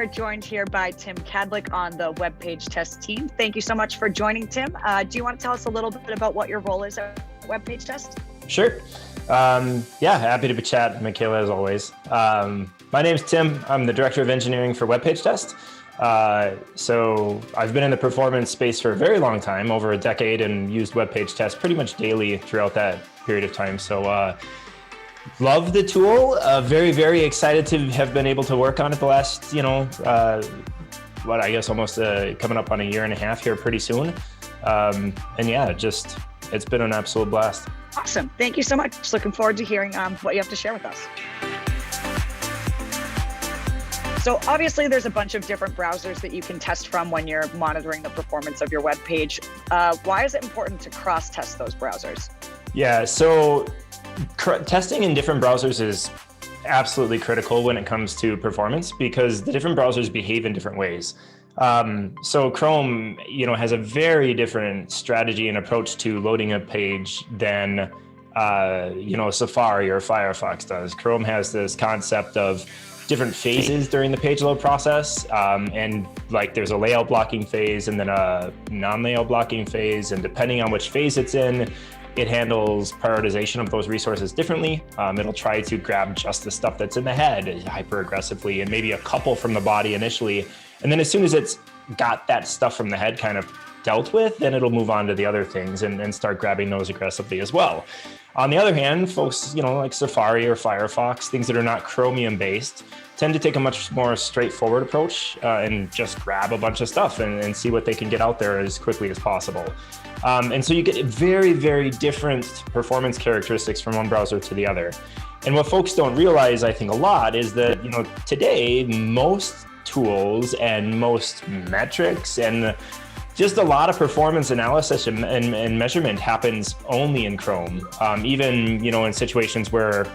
are joined here by Tim Kadlek on the WebPageTest team. Thank you so much for joining, Tim. Do you want to tell us a little bit about what your role is at WebPageTest? Sure. Yeah, happy to chat, Mikayla, as always. My name's Tim. I'm the Director of Engineering for WebPageTest. So I've been in the performance space for a very long time, over a decade, and used WebPageTest pretty much daily throughout that period of time. So love the tool. Very, very excited to have been able to work on it the last, I guess almost coming up on a year and a half here pretty soon. And yeah, it's been an absolute blast. Awesome. Thank you so much. Looking forward to hearing what you have to share with us. So obviously there's a bunch of different browsers that you can test from when you're monitoring the performance of your web page. Why is it important to cross-test those browsers? Yeah, so testing in different browsers is absolutely critical when it comes to performance because the different browsers behave in different ways. So Chrome, has a very different strategy and approach to loading a page than, Safari or Firefox does. Chrome has this concept of different phases during the page load process. And like there's a layout blocking phase and then a non-layout blocking phase. And depending on which phase it's in, it handles prioritization of those resources differently. It'll try to grab just the stuff that's in the head hyper aggressively and maybe a couple from the body initially. And then as soon as it's got that stuff from the head kind of dealt with, then it'll move on to the other things and start grabbing those aggressively as well. On the other hand, folks, like Safari or Firefox, things that are not Chromium based, tend to take a much more straightforward approach and just grab a bunch of stuff and see what they can get out there as quickly as possible. And so you get very, very different performance characteristics from one browser to the other. And what folks don't realize, I think, a lot is that, today, most tools and most metrics and just a lot of performance analysis and measurement happens only in Chrome. Even, in situations where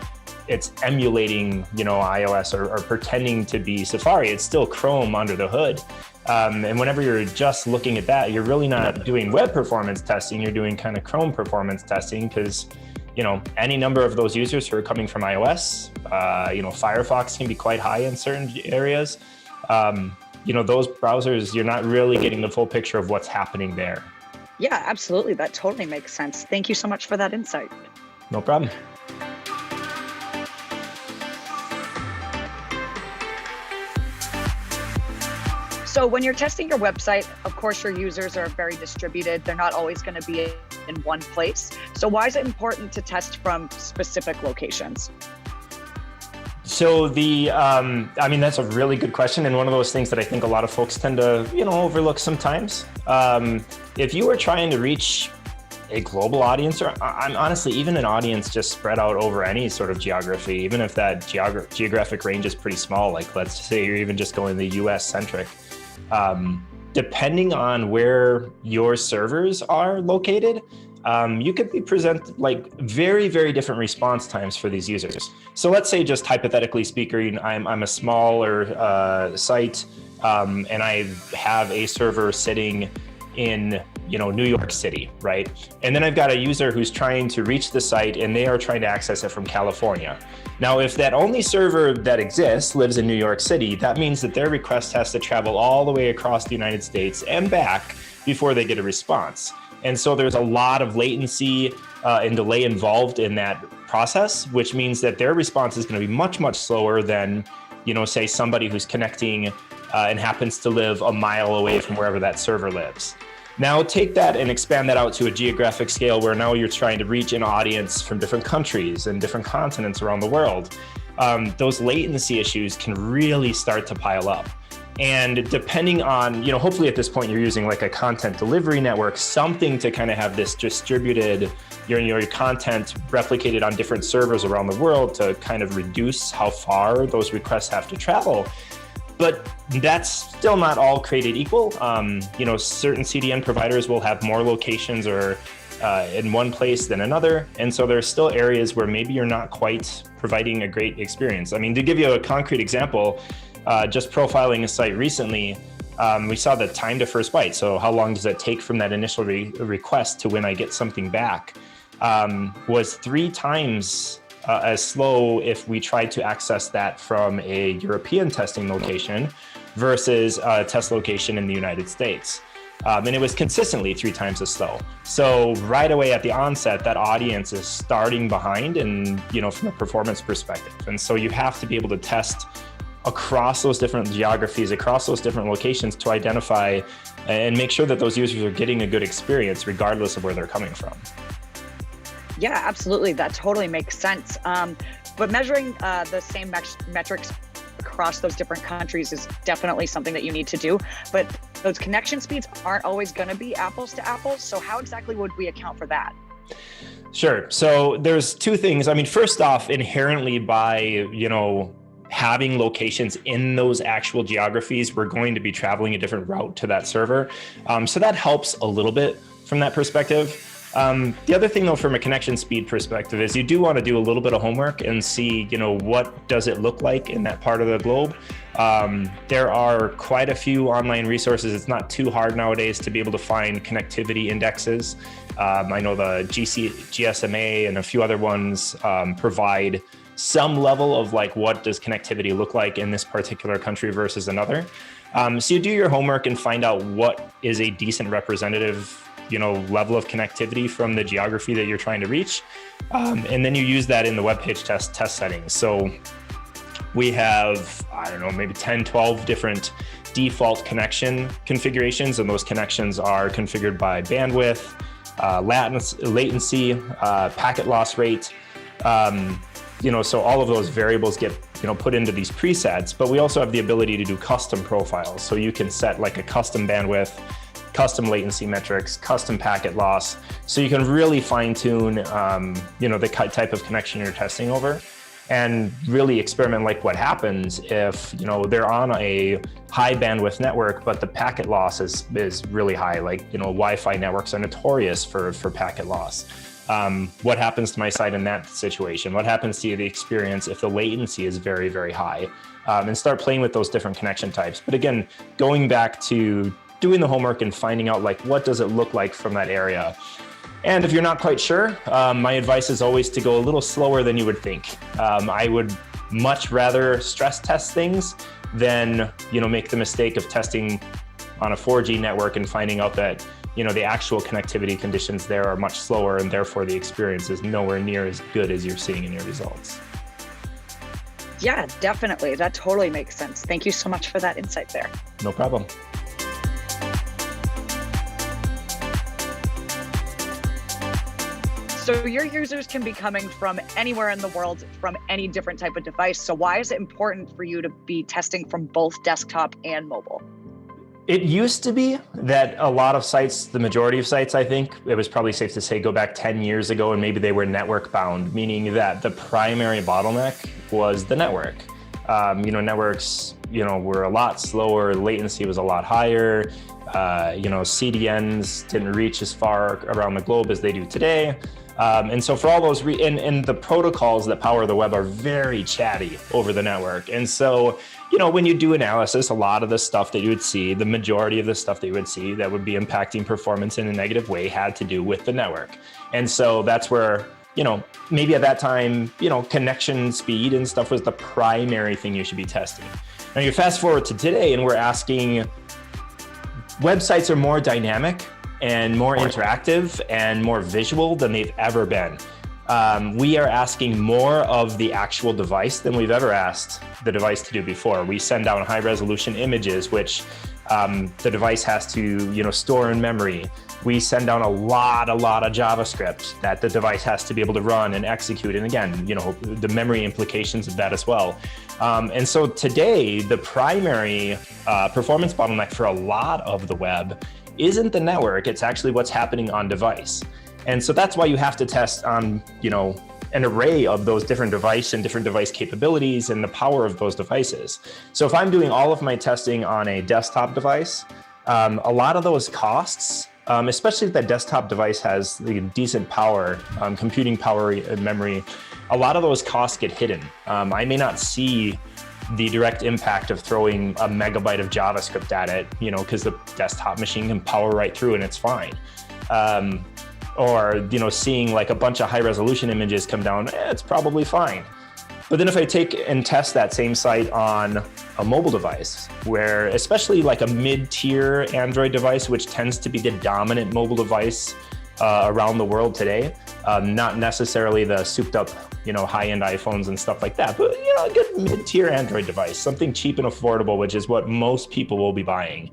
it's emulating, iOS or pretending to be Safari, it's still Chrome under the hood. And whenever you're just looking at that, you're really not doing web performance testing, you're doing kind of Chrome performance testing because, any number of those users who are coming from iOS, Firefox can be quite high in certain areas. Those browsers, you're not really getting the full picture of what's happening there. Yeah, absolutely. That totally makes sense. Thank you so much for that insight. No problem. So when you're testing your website, of course, your users are very distributed. They're not always going to be in one place. So why is it important to test from specific locations? So that's a really good question. And one of those things that I think a lot of folks tend to, overlook sometimes. If you were trying to reach a global audience, or honestly, even an audience just spread out over any sort of geography, even if that geographic range is pretty small, like let's say you're even just going the US centric, depending on where your servers are located, you could be presented like very, very different response times for these users. So let's say, just hypothetically speaking, I'm a smaller site, and I have a server sitting in New York City, right? And then I've got a user who's trying to reach the site and they are trying to access it from California. Now, if that only server that exists lives in New York City, that means that their request has to travel all the way across the United States and back before they get a response. And so there's a lot of latency and delay involved in that process, which means that their response is going to be much, much slower than, say somebody who's connecting and happens to live a mile away from wherever that server lives. Now take that and expand that out to a geographic scale where now you're trying to reach an audience from different countries and different continents around the world. Those latency issues can really start to pile up. And depending on, hopefully at this point you're using like a content delivery network, something to kind of have this distributed, your content replicated on different servers around the world to kind of reduce how far those requests have to travel. But that's still not all created equal. Certain CDN providers will have more locations or in one place than another. And so there's still areas where maybe you're not quite providing a great experience. I mean, to give you a concrete example, just profiling a site recently, we saw the time to first byte. So how long does it take from that initial request to when I get something back, was 3 times as slow if we tried to access that from a European testing location versus a test location in the United States. And it was consistently 3 times as slow. So right away at the onset, that audience is starting behind and, from a performance perspective. And so you have to be able to test across those different geographies, across those different locations to identify and make sure that those users are getting a good experience regardless of where they're coming from. Yeah, absolutely. That totally makes sense. But measuring the same metrics across those different countries is definitely something that you need to do. But those connection speeds aren't always going to be apples to apples. So how exactly would we account for that? Sure. So there's 2 things. I mean, first off, inherently by, having locations in those actual geographies, we're going to be traveling a different route to that server. So that helps a little bit from that perspective. The other thing though, from a connection speed perspective, is you do want to do a little bit of homework and see, what does it look like in that part of the globe. There are quite a few online resources. It's not too hard nowadays to be able to find connectivity indexes. I know the GSMA and a few other ones provide some level of what does connectivity look like in this particular country versus another. So you do your homework and find out what is a decent representative level of connectivity from the geography that you're trying to reach. And then you use that in the WebPageTest test settings. So we have, maybe 10, 12 different default connection configurations. And those connections are configured by bandwidth, latency, packet loss rate. So all of those variables get put into these presets, but we also have the ability to do custom profiles. So you can set a custom bandwidth, custom latency metrics, custom packet loss. So you can really fine tune, the type of connection you're testing over, and really experiment what happens if, they're on a high bandwidth network, but the packet loss is really high. Wi-Fi networks are notorious for packet loss. What happens to my site in that situation? What happens to the experience if the latency is very, very high? And start playing with those different connection types. But again, going back to doing the homework and finding out what does it look like from that area. And if you're not quite sure, my advice is always to go a little slower than you would think. I would much rather stress test things than make the mistake of testing on a 4G network and finding out that the actual connectivity conditions there are much slower, and therefore the experience is nowhere near as good as you're seeing in your results. Yeah, definitely. That totally makes sense. Thank you so much for that insight there. No problem. So your users can be coming from anywhere in the world, from any different type of device. So why is it important for you to be testing from both desktop and mobile? It used to be that a lot of sites, the majority of sites, I think, it was probably safe to say, go back 10 years ago, and maybe they were network bound, meaning that the primary bottleneck was the network. Networks, were a lot slower, latency was a lot higher, CDNs didn't reach as far around the globe as they do today. And so for all those, and the protocols that power the web are very chatty over the network. And so, when you do analysis, a lot of the stuff that you would see, the majority of the stuff that you would see that would be impacting performance in a negative way had to do with the network. And so that's where, maybe at that time, connection speed and stuff was the primary thing you should be testing. Now you fast forward to today and we're asking, websites are more dynamic and more interactive and more visual than they've ever been. We are asking more of the actual device than we've ever asked the device to do before. We send down high resolution images, which the device has to store in memory. We send down a lot of JavaScript that the device has to be able to run and execute. And again, the memory implications of that as well. And so today, the primary performance bottleneck for a lot of the web isn't the network, it's actually what's happening on device. And so that's why you have to test on, an array of those different device and different device capabilities and the power of those devices. So if I'm doing all of my testing on a desktop device, a lot of those costs, especially if that desktop device has the decent power, computing power and memory, a lot of those costs get hidden. I may not see the direct impact of throwing a megabyte of JavaScript at it, because the desktop machine can power right through and it's fine. Or seeing a bunch of high resolution images come down, it's probably fine. But then if I take and test that same site on a mobile device, where especially like a mid-tier Android device, which tends to be the dominant mobile device around the world today, not necessarily the souped up, high-end iPhones and stuff like that, but a good mid-tier Android device, something cheap and affordable, which is what most people will be buying.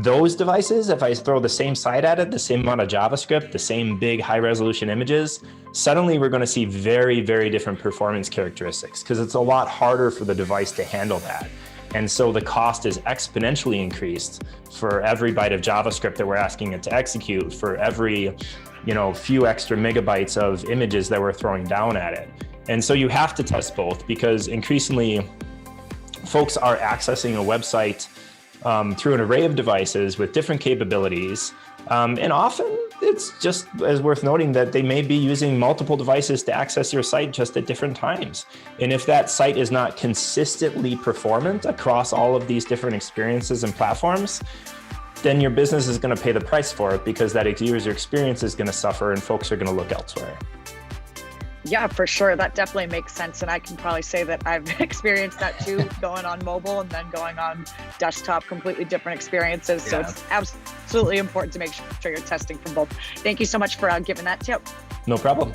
Those devices, if I throw the same site at it, the same amount of JavaScript, the same big high-resolution images, suddenly we're going to see very, very different performance characteristics because it's a lot harder for the device to handle that. And so the cost is exponentially increased for every byte of JavaScript that we're asking it to execute, for every few extra megabytes of images that we're throwing down at it. And so you have to test both because increasingly folks are accessing a website through an array of devices with different capabilities. And often it's just as worth noting that they may be using multiple devices to access your site just at different times. And if that site is not consistently performant across all of these different experiences and platforms, then your business is going to pay the price for it because that user experience is going to suffer and folks are going to look elsewhere. Yeah, for sure. That definitely makes sense. And I can probably say that I've experienced that too, going on mobile and then going on desktop, completely different experiences. So it's absolutely important to make sure you're testing from both. Thank you so much for giving that tip. No problem.